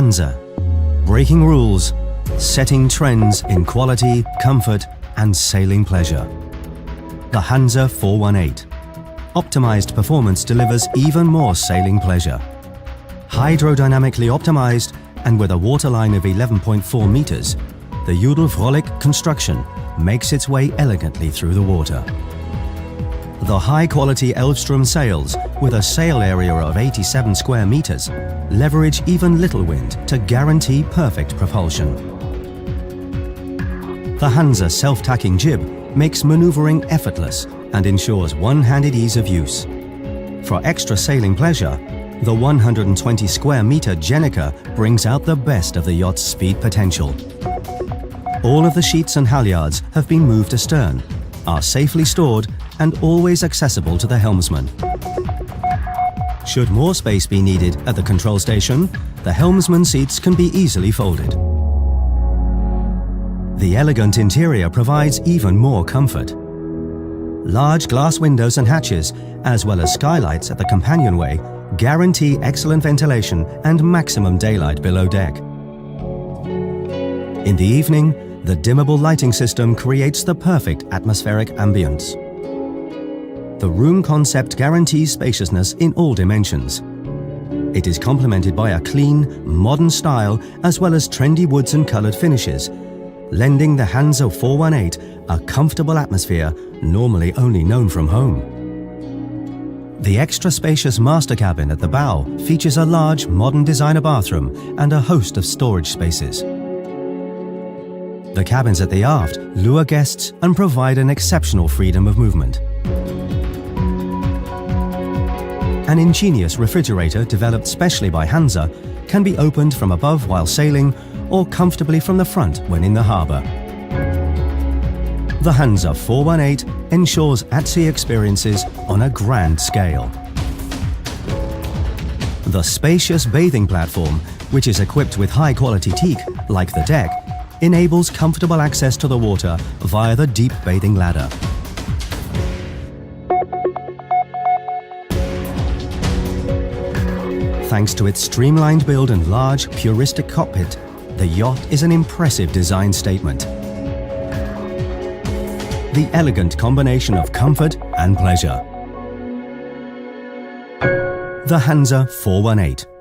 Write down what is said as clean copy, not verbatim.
Hanse, breaking rules, setting trends in quality, comfort and sailing pleasure. The Hanse 418. Optimized performance delivers even more sailing pleasure. Hydrodynamically optimized and with a waterline of 11.4 meters, the Judelfrolic construction makes its way elegantly through the water. The high-quality Elvstrom sails, with a sail area of 87 square meters, leverage even little wind to guarantee perfect propulsion. The Hanse self-tacking jib makes maneuvering effortless and ensures one-handed ease of use. For extra sailing pleasure, the 120 square meter Jenica brings out the best of the yacht's speed potential. All of the sheets and halyards have been moved astern, are safely stored and always accessible to the helmsman. Should more space be needed at the control station, the helmsman seats can be easily folded. The elegant interior provides even more comfort. Large glass windows and hatches, as well as skylights at the companionway, guarantee excellent ventilation and maximum daylight below deck. In the evening, the dimmable lighting system creates the perfect atmospheric ambience. The room concept guarantees spaciousness in all dimensions. It is complemented by a clean, modern style as well as trendy woods and colored finishes, lending the Hanse 418 a comfortable atmosphere normally only known from home. The extra spacious master cabin at the bow features a large modern designer bathroom and a host of storage spaces. The cabins at the aft lure guests and provide an exceptional freedom of movement. An ingenious refrigerator developed specially by Hanse can be opened from above while sailing or comfortably from the front when in the harbour. The Hanse 418 ensures at-sea experiences on a grand scale. The spacious bathing platform, which is equipped with high-quality teak, like the deck, enables comfortable access to the water via the deep bathing ladder. Thanks to its streamlined build and large, puristic cockpit, the yacht is an impressive design statement. The elegant combination of comfort and pleasure. The Hanse 418.